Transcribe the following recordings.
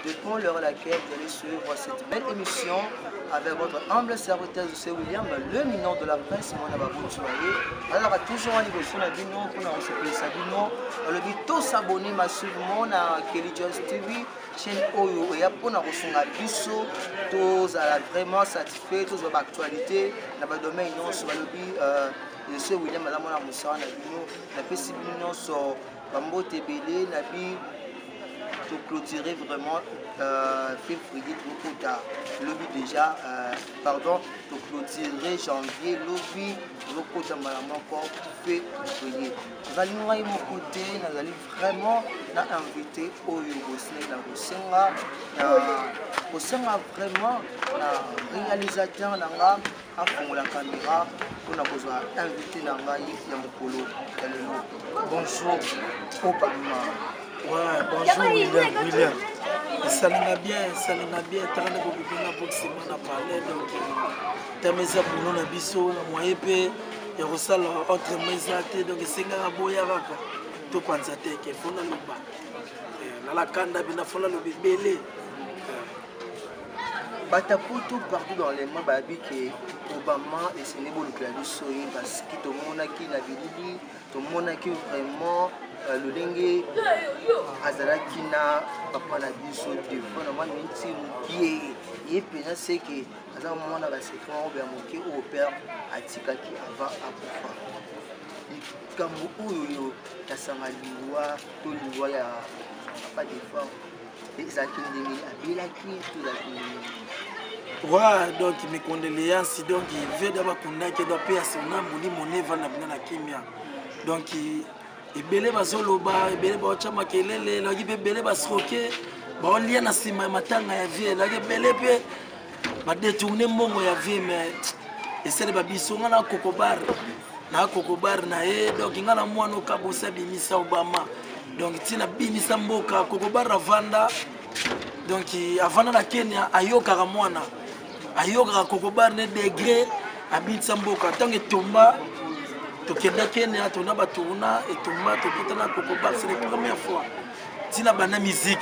depuis l'heure à laquelle vous allez suivre cette belle émission avec votre humble serviteur José William, le mineur de la presse, mon ababou soyez. Alors, toujours en négociation, on a dit non, on a reçu ça, dit non. On a dit tous abonnés massivement à Kelly Jones TV, chaîne Oyo, et après on a reçu un biseau, tous vraiment satisfaits, tous vos actualités, on a domaine, on se va le dire, José William, madame, on a reçu un abonnement, on a fait 6 millions sur Bambo TBD, on a dit. De clôturer vraiment février trop tard. Le but déjà, pardon, de clôturer janvier, le but de côté encore février. Nous allons mon côté, nous allons vraiment inviter au Yougoslavie, au Senga vraiment la réalisateur à fond la caméra pour nous inviter dans la bonjour au Parlement. Ouais, bonjour William. Ça l'a bien, t'as un beaucoup de boxe, on a parlé, donc t'as mis ça pour nous, on a biseau, moi épée, et on s'est entre mes donc c'est un boya, tout pense à terre, qu'il faut le bas. La canda, il faut le bébé. Bataputu partout dans les mots, babi que Obama et Sénégal le clavier soyez parce que tout le monde qui n'a vu, tout le monde qui vraiment le dengue azalaki na papa na biso téléphone na mwana nti mukie ye pena c'est que azama mwana ba sekon obe amoke au père atikaki avant akufa kambo oyo tasanga liwa to liwa ya papa de fort ezaki ndimi abelaki tout la ouais, donc mes condoléances, donc il veut d'abord qu'on ait doit payer son âme, mon évan na kimia. Donc il belé bazoloba, il belé bachama kelele, là il belé basroke, ba on lien na sima matanga ya vie, là il belé pe ba détourner mongo ya vie mais essayer ba bisonga na kokobar na e donc ngala mwana okabosa bimisa Obama. Donc tina bimisa mboka kokobar avanda. Donc avant la Kenya ayoka mwana ayoka kokobar ne degré abitsa mboka tant que tomba to kenda Kenya to na batuna et tomba to kitana kokobar c'est la première fois tina bana musique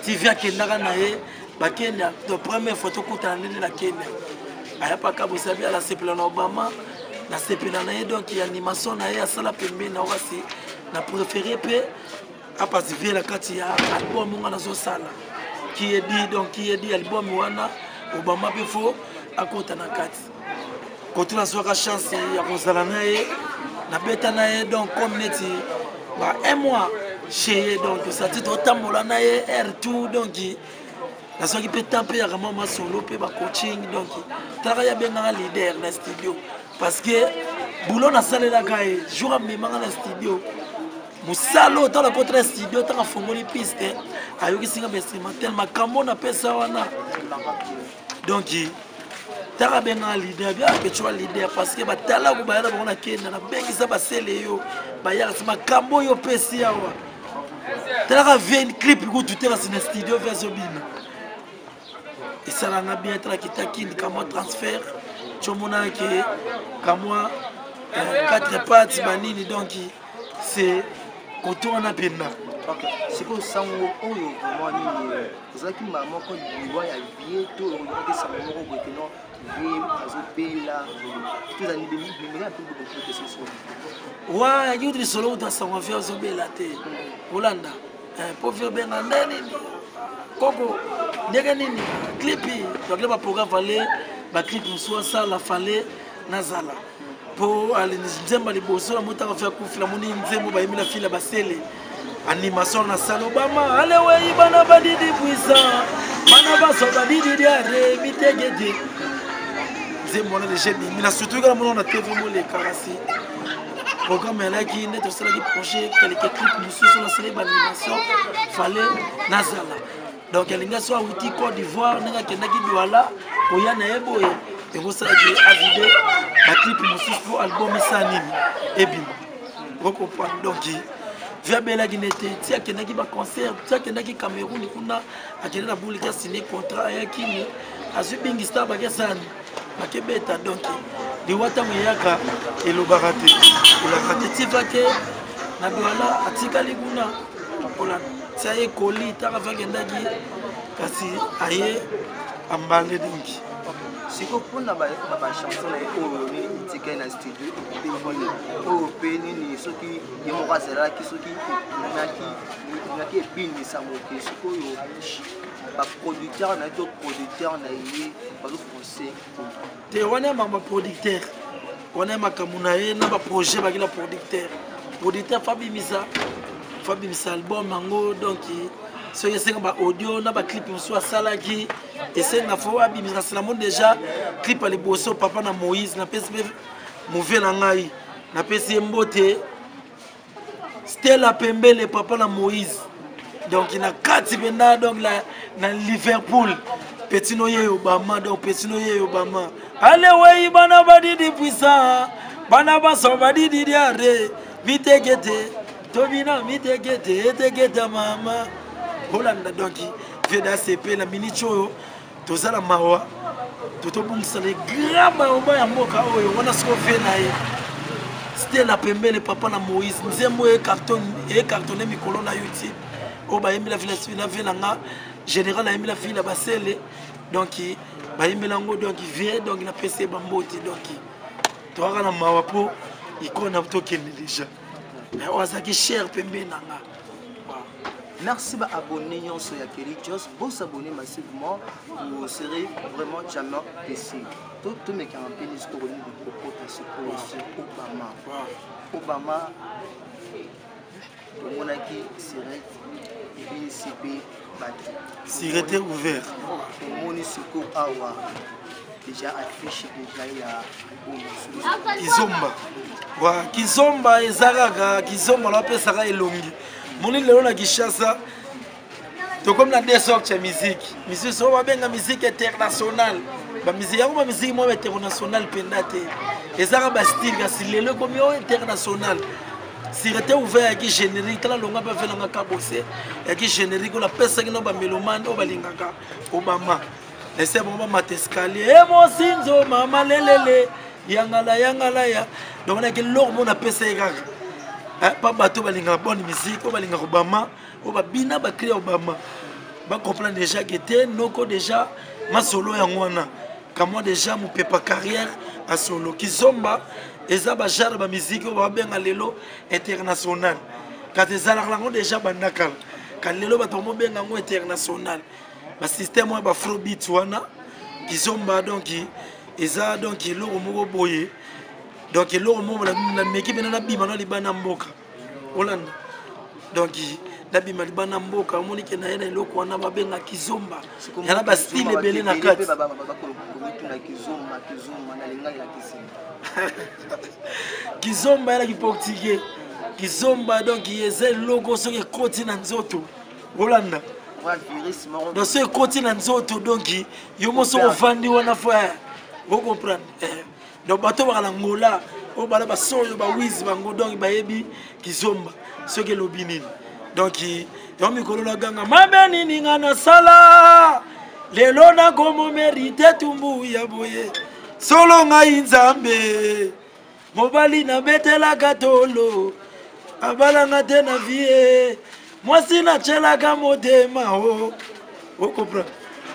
ti vient kenda na e ba Kenya to première fois to kutana ne la Kenya aya pa ka bosabi ala sepela na Obama na sepela na e donc il animation na e asala pembe na wasi na préféré pe a passer la kati ya album ngana zo sala qui est dit album wana Obama pe fo akota na kati kotu na soka chance ya kozala na ye na beta na ye donc comme neti ba un mois chez donc ça dit otambola na ye R2 donc na soki pe tampe ya mama solo pe ba coaching donc tara ya benga leader na studio parce que boulot na salela kai jour amemanga na studio musalo dans la portrait studio tant fongoli piste ayoki singa instrumental makambo na pesa wana donc tara benga leader bien que tu as leader parce que batala ko bayana bona kenda na bengi sa basele yo bayaka sama makambo yo pesa yawa tara vient clip ko tout est dans studio verso bina et ça l'a bien tra kitaki comme transfert chomona ke comme 4 parties banini donc c'est quand on a bien là. Ok. C'est que ça on oyo vraiment ni zaki maman ko liwa ya bieto on que ça maman ko que non vie azopela tout ça ni bien un peu de compétition. Ouais, il y a des solos dans sa vie azopela te. Holanda. Pauvre ben nani koko ndenge nini clipi donc là programme fallait ba clip soit ça la fallait nazala. Pour aller nzemba liboso la mota faire kufila moni nzembo ba yimila fila basele animation na sala Obama ale we bana badidi puissant bana baso badidi diare mitegede nzembo na les jeunes mina surtout quand on a TV mo les karasi programme là qui net au cela qui projet quelques clips monsieur sur la série d'animation fallait nazala donc elle nga soit outil Côte d'Ivoire nga kenda ki Douala oya na eboye et vous savez à vidéo la clip nous pour album Sanini et bim vous comprenez donc via bela qui n'était tia kenda ki ba concert tia kenda ki Cameroun kuna akenda na boule ka signé contrat ya kini azubingi star ba kesani ba kebeta donc de wata muyaka et le baraté et la pratique que na Douala atika liguna pour la tia ekoli ta va kenda ki kasi aye ambale donc si ko pona ba chanson na oyo ni tika na studio oyo pe nini soki yemo kazela ki soki naki ebindi sa moke sikoyo ba producteur na to producteur na ye ba français te wana ma producteur wana makamuna ye na ba projet ba kila producteur Fabi Misa album mango donc so yesenga ba audio na ba clip muso asalaki esenga fo abimisa salamon déjà clip ali boso papa na Moïse na pesi mouvé na ngai na pesi mbote Stella Pembele papa na Moïse donc na kati benda donc na Liverpool Petino ye Obama donc Petino ye Obama ale wey bana badidi puissant bana baso badidi diare vitegete tobina vitegete etegeta mama Hollanda donc veda CP la minute oyo tozala mawa totobungisa les grands baoba ya mboka oyo wana siko fe na ye Stella Pembele papa na Moïse nzembo cartonné mikolo na YouTube o ba yemila vila vila nga général a yemila vila basele donc ba yemila ngo donc vie donc na PC bamboti donc to aka na mawa po ikona tokende déjà ozaki cher Pembele nanga. Merci à abonner sur Yakelichos. Vous abonnez massivement, vous serez vraiment jamais déçus. Tout mes campagnes historiques de propos sur Obama. Obama, le monarchie serait BCP battu. S'il ouvert. Le municipal Awa déjà affiché déjà il y a Kizomba. Wa Kizomba ezaraga Kizomba la pesaka elongi. Moni lelo na Kishasa to comme la desok cha musique so ba benga musique internationale ba musique yango ba musique mo internationale pendate ezaka ba style kasi lelo comme yo international si rete ouvert ki générique la longa ba velanga ka bosser ya ki générique la pesa ki no ba melomane o balingaka Obama laissez bon ba matescalier e mo sinzo mama lelele yangala ya donc on a que l'ormo na pesa ekaka pas bateau balinga bonne musique o balinga Obama o ba bina ba créer Obama ba comprendre déjà que était noko déjà ma solo ya ngwana comme déjà mon pepa carrière à solo Kizomba eza ba genre ba musique o ba benga lelo international quand ezala lango déjà bandakal quand lelo ba tomo benga ngo international ba système ba afrobeat wana Kizomba donc eza donc lo moko boye donc l'eau moment la meki bena na bima na libana mboka Hollande donc na bima libana mboka omoni ke na yena eloko wana babenga Kizomba yana ba style belé na kati Kizomba yana kiportugais Kizomba donc yeze logo so ke koti na nzoto Hollande donc so koti na nzoto donc yo mo so vandi wana fa vous comprenez donc bato bakala ngola o bala ba soyo ba wiz bango donc bayebi Kizomba soki lobi nini donc yo mikolo la ganga mabeni ninga na sala lelo na komo mérite tumbu ya boye solo ngai nzambe mobali na betela katolo abala ngate na vie mwasi na chela ka motema o comprend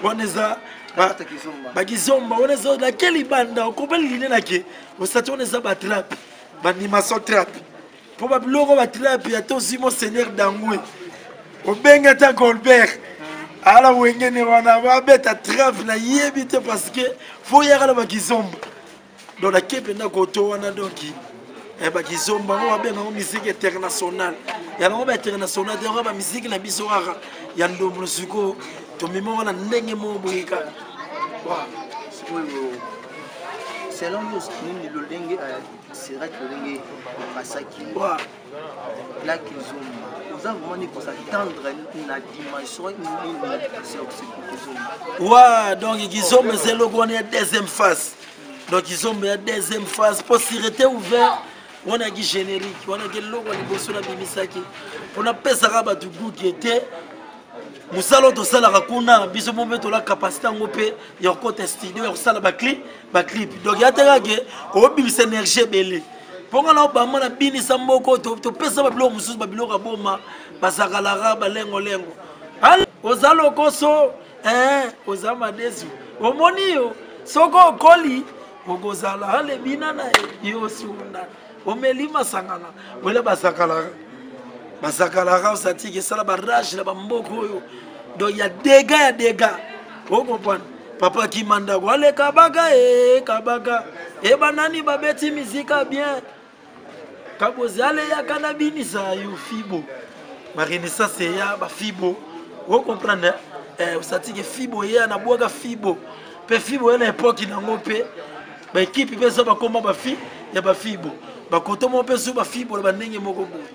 waneza ba Kizomba on est la quelle banda on comprend l'idée là que au stade on est ça ba trap ba animation trap pour ba logo ba trap ya to Simon Seigneur Dangwe o benga ta Goldberg ala wengene wana ba beta trap na yebite parce que faut y aller ba Kizomba dans la kepe na koto wana donc e ba Kizomba on ba benga musique internationale ya ngo ba internationale de ba musique na biso rara ya ndombo suko to mimo wana ndenge mo boyika selon nous le dengue c'est-à-dire que le dengue Masaki la Kizomba vous avez vraiment pour s'attendre la dimension ouais donc Kizomba c'est le qu'on est deuxième phase donc Kizomba est deuxième phase pour s'y rester ouvert on a qui générique on a qui logo les bosso la bimisaki on a pesa raba du goût qui était musalo to sala kuna biso mombe to la capacité ngopé ya côté studio ya sala ba clip donc ya tanga ke o bimisa énergie belé ponga na Obama na bini samboko to pesa ba bilo mususu ba bilo ka boma basakalara ba lengo al ozalo koso ozama desu omoni yo soko okoli okozala alebina na yo sunda omeli masangana wele basakalaka osatiki esala barage na bamboko oyo donc ya dega okomprendre papa kimandako ale kabaka banani babeti mizika bien kabozi ale yaka na binisa yo fibo barenaissance ya bafibo okomprendre osatiki fibo ye na bwaka fibo pe fibo ye na epoki nango pe baekipe mpe so bakoma ya bafibo bakoto mo mpe so bafibo na bandenge moko boye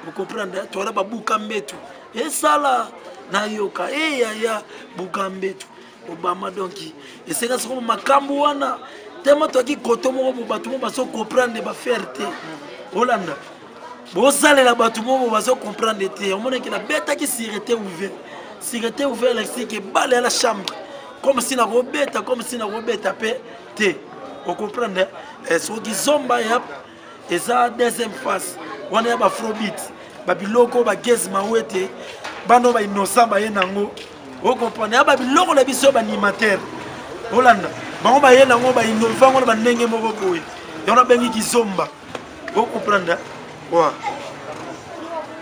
okomprendre toala babuka mbetu esala nayoka eyaya buka mbetu obama donki esika soko makambo wana tema toki koto moko bo bato mo baso comprendre ba fierté olanda bosalela bato mo baso comprendre te omona que la bête qui s'irétait ouvert la que balle à la chambre comme si na robeta pe te on comprendre so ki zomba ya eza deuxième phase wana ya ba afrobeat ba biloko ba gez mawete bano ba innocent ba yenango o comprendre ya ba biloko na biso ba animateur Holanda bango ba yenango ba innovant ngona ba ndenge moko boye yona bengi kizomba o comprendre wa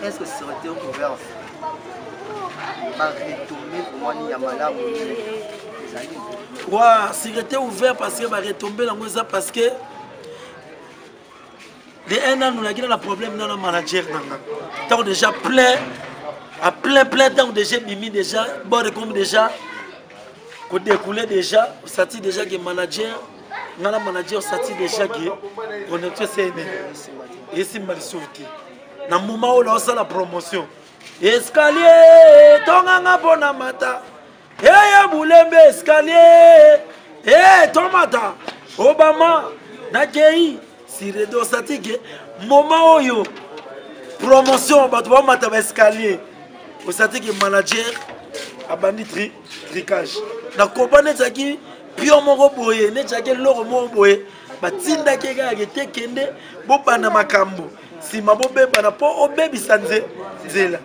est-ce que ça aurait été ouvert par retomber pour moi ni ya malamu wa sécurité ouvert parce que ba retomber lango ça parce que les un an nous avons un problème dans le manager. Donc déjà plein temps déjà bimi déjà bon comme déjà qu'on découlé déjà sorti déjà que manager dans le manager sorti déjà que on est tous c'est et c'est mal sorti. Dans le moment où on a la promotion escalier tonganga bona mata ya bulembe escalier tomata Obama nakei Siredo satike moment oyo promotion bato ba mata ba escalier osatike manager abandi tricage na kobane tsaki pio moko boye ne tsaki loko moko boye batinda ke ga te kende bo bana makambo sima bo beba na po obebisa nzela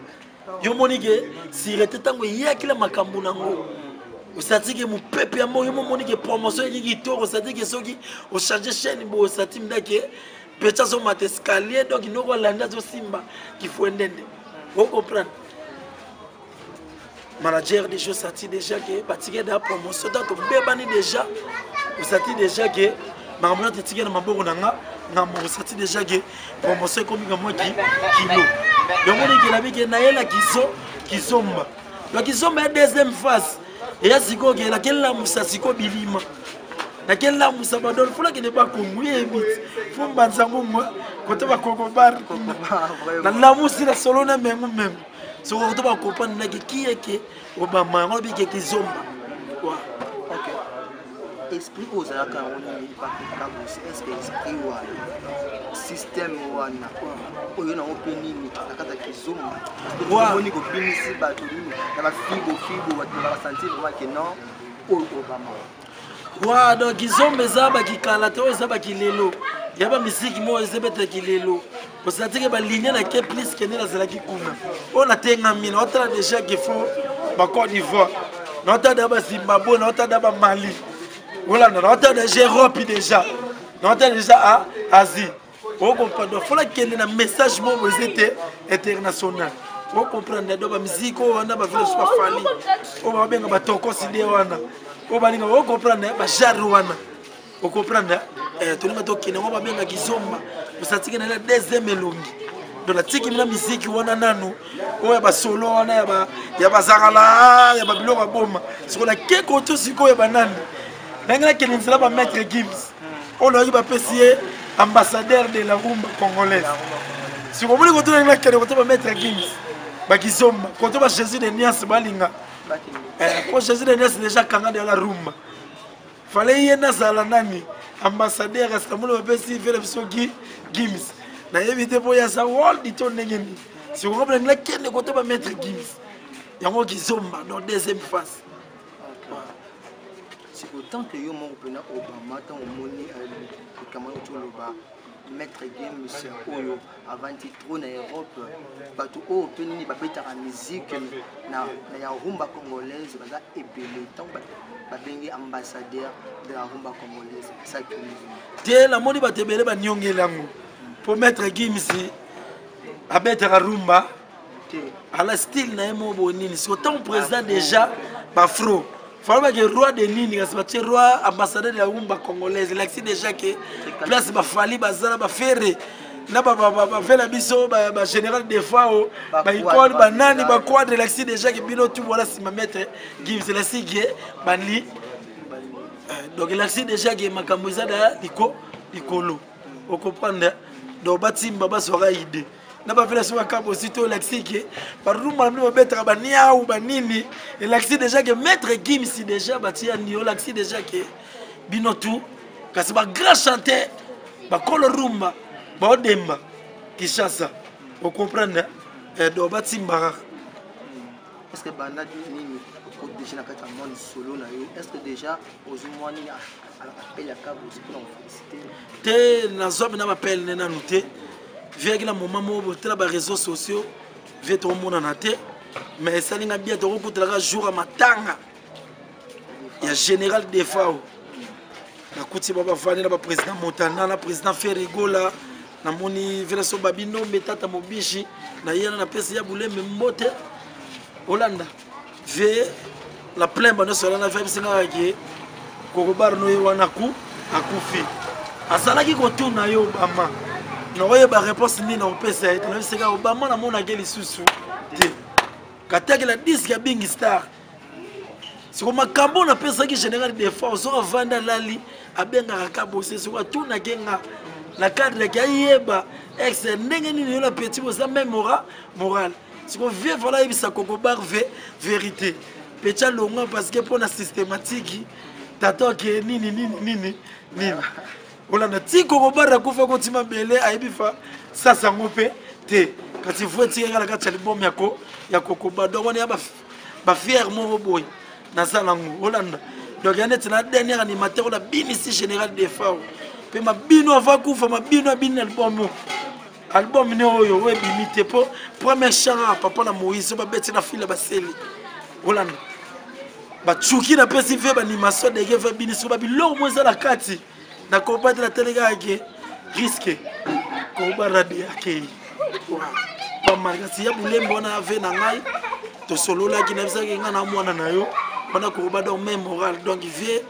yo monike sirete tango yakila makambo nango osatike mupepe ya moyo monike promotion ki kitoko osatike soki o changer chaîne bo osati mdake pecha so mat escalier donc inoko landa zo simba ki faut ndende vous comprendre manager déjà sati déjà que batike da promotion donc bebani déjà osati déjà que makambo te tike na maboko nanga na mo osati déjà que promotion comme ngamo kilo yo monike la bike na yela kizomba donc kizomba ya deuxième phase et ya siko ke la kella musa siko bilima na kella musa badol fula ke ne ba konguye bit fumba nzango mwa kote ba kokobar na la musi la solo na mengu so kote ba kopana na ke kieke obama ngo bi ke kizomba wa OK esprit aux alaka on ni pas est-ce que esprit wa système wana oyo na openi ni nakata kizomba wa boni ko binisi bato ni na ba fibo bato ba sentir vraiment que non Obama wa donc kizomba zaba kikala to zaba kilelo yaba misiki mo ezebeta kilelo osatike ba ligne na ke plus que ne la zela kikuna on a tenga mina otra déjà qu'il faut ba Côte d'Ivoire nota daba Zimbabwe nota daba Mali voilà nota déjà Europe déjà nota déjà à Asie on comprend donc faut la kende na message mo était international on comprend donc ba musique on a ba vile super fali on va benga ba toko side wana on ba linga on comprend ba jar wana on comprend tout le monde qui ne va benga kizomba osatike na la deuxième elongi donc la tiki na musique wana nanu oya ba solo wana ya ba zakala ya ba biloko boma sur la keko to siko ya banani nangela kenenzela ba maître Gims on a eu ba pesier ambassadeur de la rumba congolaise si vous voulez continuer na kene ko ba maître Gims ba kizomba ko to ba Jésus de Nias balinga pour Jésus de Nias déjà kanga de la rumba fallait yena zala nani ambassadeur Istanbul ba pesier faire biso Gims na éviter pour ya sa world ito ndengeni si vous comprenez la kene ko to ba maître Gims yango kizomba dans deuxième phase c'est autant que yo mon pena Obama tant moni kamano toloba Maître Game monsieur Oyo avant de trôner en Europe bateau au penini babeta la musique na ya rumba congolaise baza ebele tant ba bengi ambassadeur de la rumba congolaise ça qui te la moni batebele ba nyongelango pour Maître Game ici abeta la rumba à la style na emo bonini c'est autant président déjà ba fro Falma que roi de Nini, c'est le roi ambassadeur de la rumba congolaise. Il a déjà que place ba fali bazala ba ferre. Na ba fait la biso ba général des fois ba école ba nani ba quadre l'axi déjà que bino tout voilà si ma maître give c'est la sigue banli. Donc l'axi déjà que makamboza da dikolo. Vous comprenez? Donc batimba ba sera idée. Na ba fait la soirée cap aussi to l'axi que par rumba no betra ba nia ou ba nini et l'axi déjà que maître Gim si déjà bati nio l'axi déjà que bino tout kasi ba grand chanteur ba kolo rumba ba odemba Kishasa vous comprenez do batimba est-ce que banda nini ko déjà na kata monde solo na yo est-ce que déjà ozumwani à appel ya cabo aussi pour féliciter te na zob na appel na noté viens la moment où tu as les réseaux sociaux viens tout le monde en a mais ça n'est pas bien de recouper jour à matanga il y a général des fois na kuti baba vani na président Montana na président Ferrigola na moni Velaso Babino metata mobishi na yena na pesa ya boule mbote Hollanda ve la plein bano sola na vibe singa ki ko bar no wanaku akufi asalaki ko tuna yo bama noye ba réponse ni na opesa et na seka Obama na mona ngeli susu te kataki la disque ya Bing Star siko makambo na pesa ki général des forces so vanda lali abenga ka bosser so tuna kenga la cadre ki yeba ex ndenge ni yo la petit bosa même moral siko vie voilà ibisa koko bar vérité pecha longa parce que pour la systématique tato ke nini Olanda tiko kobara kufa kontima bele aibifa sasa ngope te kati vueti ngala kati album yako ya kokoba donc on ya ba fier mo boy na salango Olanda donc yanet na dernier animateur la binisi général des FAO pe mabino ava kufa mabino bin album ne oyo we bimite po premier chant papa na Moïse ba beti na fila baseli Olanda ba chuki na pesi fe ba animation de ge fa binisi ba bilo mo za la kati na combattre la télé qui risque combattre radio qui pas mal si ya bulembo na ave na ngai to solo la qui na bisa ki ngana mwana na yo bana ko ba donc même moral donc il vient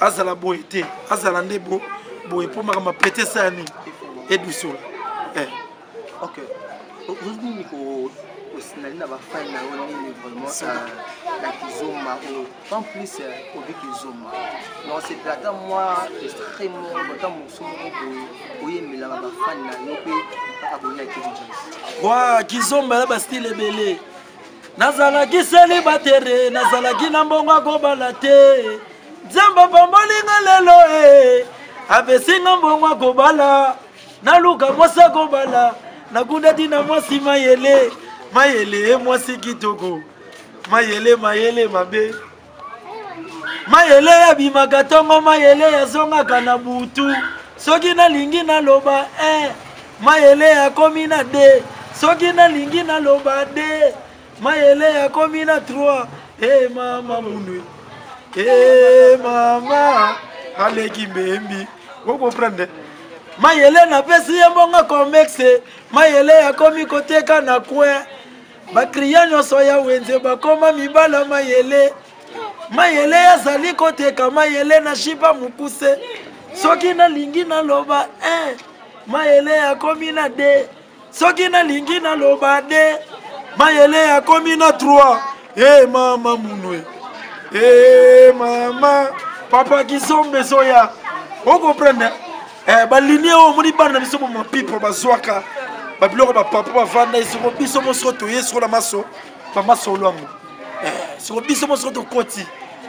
azala boité azala ndebo boy pour ma péter ça ni et du sol OK aujourd'hui ko sinalina ba fan na yo ni vraiment la kizoma en plus au big kizoma non c'est plata moi extrêmement autant musumu oui mais la ba fan na yo pe abonné ki DJ wa kizoma la ba style belé nazala kiseli batere nazala kinambonga ko balate nzamba pambolinga lelo abesinga mbonga ko bala naluka mosa ko bala nakunda dina mwasi mayele mwasi kitoko mayele mabe mayele ya bimakatongo mayele ya zongaka na butu soki nalingi naloba mayele ya komi na de soki nalingi naloba de mayele ya komi na 3 mama munwe mama aleki mbembi vous comprenez mayele na pesi ya mbonga komexe mayele ya komi koteka na kwe bakriya nyonso ya wenze bakoma mibala mayele azali koteka mayele na shipa mukuse soki nalingi naloba mayele ya komi na de soki nalingi naloba de mayele ya komi na 3 mama munwe mama papa kisombe soya vous comprenez balinye o moni bana biso mo pipo bazwaka babiloko ba papa bavanda isoko biso moso to yeso la maso ba maso lwango soko biso moso to koti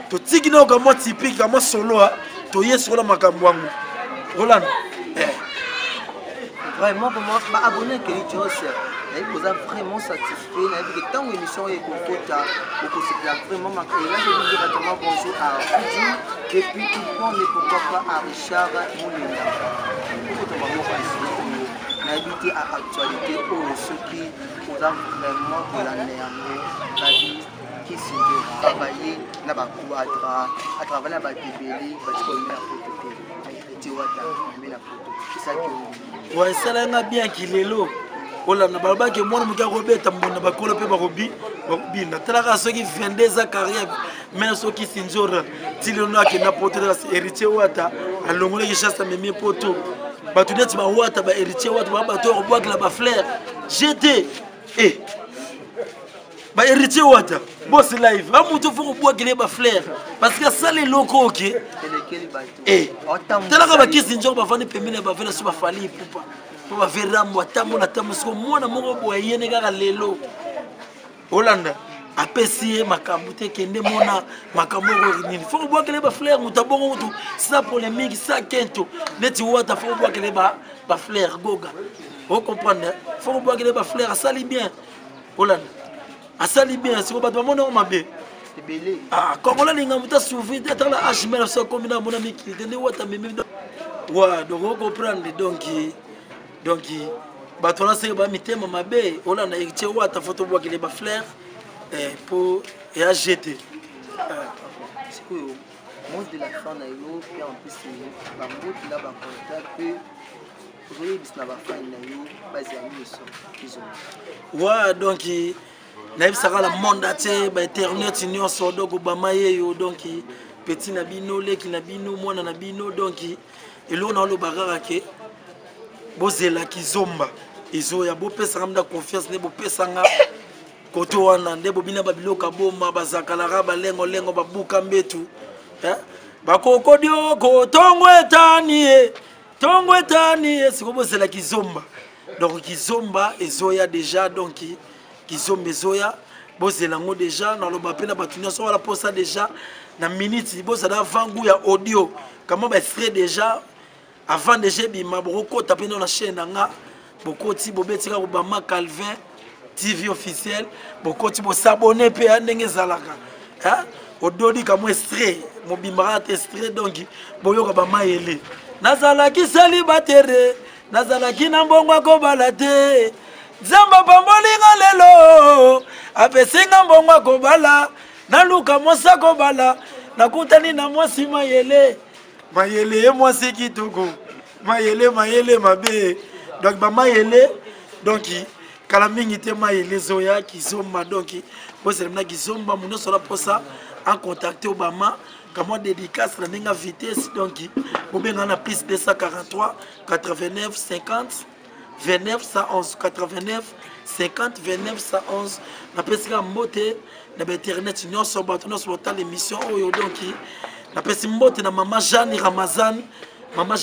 to tigina ka mo typique ka mo solo to yeso la makambo wangu Roland vraiment comment ba abonné que Joss et vous êtes vraiment satisfait avec tant d'émissions et confota pour se plaire vraiment ma et là je vous dis directement bonjour à Fidi et puis il prend les pourquoi pas à Richard Moulinda. habité à actualité pour ceux qui ont vraiment de la la vie qui se travailler à travailler à Tibéli parce qu'on met à photo. Ouais, ça l'a bien qu'il est là. Voilà, na balba ke mwana muka robeta mbona bakolo pe barobi bakubina talaka soki 22 ans carrière mais soki sinjora tilino akenda poto la héritier wata alongole ki chassa memi poto batu neti ba wata ba héritier wata ba bato ko bwakla ba fleur GT ba héritier wata boss live amuto foko bwakile ba fleur parce que ça les locaux OK talaka ba kisi njoko ba vani pemine ba vela so ba fali pupa ba vera mwatamu na tamu siko mwana moko boye ne kaka lelo Hollande apesi makambo te kende mona makambo ko nini faut boire que les ba fleurs mutabongo mutu ça polémique ça kento neti wata faut boire que les ba fleurs goga vous comprenez faut boire que les ba fleurs ça lit bien Hollande ça lit bien siko ba mona mabe ah comme là linga muta souvi de la HML ça comme na mona miki de wata meme wa donc vous comprenez donc batona c'est ba mitema mabe ola na héritier wata photo bois qu'il ba fleur pour et à jeter c'est que monde de la fin na yo puis en plus ba mboki là ba contact que aujourd'hui bis na ba fin na yo ba zami so ils ouais donc na sera la monde até ba internet union so donc ba maye yo donc petit na bino leki na bino mwana na bino donc elo na lo bagara ke bozela kizomba izo ya bopesa ngamda confiance ne bopesa nga koto wana nde bobina babiloka boma bazakala balengo lengo babuka mbetu bakokodio ko tongo etani siko bozela kizomba donc kizomba ezoya déjà donc kizomba ezoya bozela ngo déjà na loba pena batunya so wala posa déjà na minute bozala vangu ya audio comment ba serait déjà avant de bima boko tapé dans la chaîne nga boko ti bobetika ko bama Calvin TV officiel boko ti bo s'abonner pe ndenge zalaka ododi ka mo extrait mo bimara extrait donc boyoka bama yele nazalaki célibataire nazalaki na mbongwa ko balate zamba pambolinga lelo apesinga mbongwa ko bala naluka mosa ko bala nakutani na mwasi mayele mayele mwasi kitoko mayele mabe donc ba mayele donc kala mingi te mayele zoya kizomba donc bosse na kizomba muno sola posa en contacter Obama comme dédicace la ninga vitesse donc bobenga na plus 243 89 50 29 111 89 50 29 111 na pesika mbote na internet nyonso bato nyonso bota l'émission oyo donc na pesi mbote na mama Jeanne Ramazan maman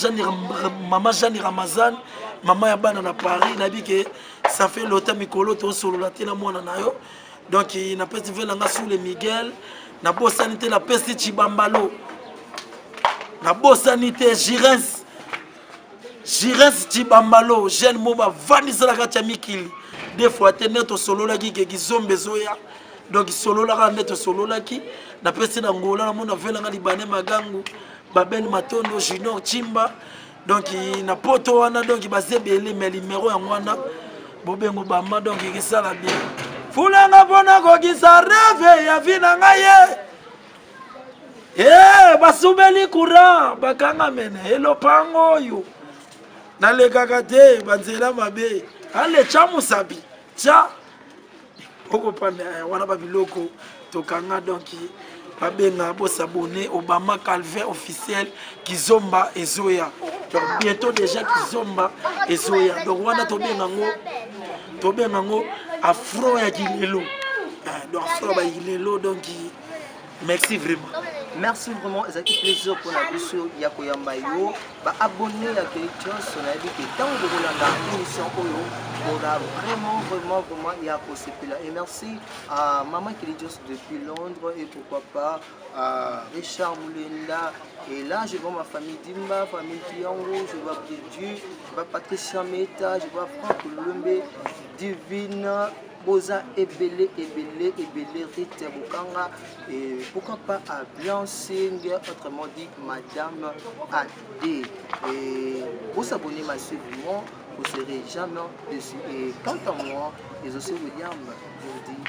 maman ya bana na Paris na bike ça fait longtemps mikolo to solo la tena mwana nayo donc na pesi vela nga sous le Miguel na bosanité na pesi Chibambalo na bosanité Girens Chibambalo jeune moba vanisa la katia mikili des fois tene to solo la ki kizombe zoya donc solo la ka neto solo la ki na pesi na ngola na mona vela nga libane magangu Babel Matondo Junior Chimba donc na poto wana donc bazebele mais numéro ya mwana bobengo bama donc kisala bien fulanga bona ko kisareve ya vina ngaye basubeli courant bakanga mena elo pango yo na le kakate banzela mabe ale chamu sabi cha oko pande wana babiloko tokanga donc babenga bo s'abonner Obama Calvin officiel kizomba ezoya donc bientôt déjà kizomba ezoya donc wana tobenga ngo afro ya kilelo donc afro ba kilelo donc merci vraiment. Merci vraiment, c'est un plaisir pour la mission Yakoyamba yo. Bah abonner à quelque chose, on a dit que tant de la émission on a vraiment Yako là. Et merci à maman qui est juste depuis Londres et pourquoi pas à Richard Moulenda. Et là je vois ma famille Dimba, famille Tiango, je vois Bridju, je vois Patricia Meta, je vois Franck Lumbe, Divine. Boza Ebele, Rite Bukanga, et pourquoi pas à Blancing, autrement dit Madame AD. Et vous vous abonnez massivement, vous ne serez jamais déçus. Et quant à moi, et aussi William, je vous dis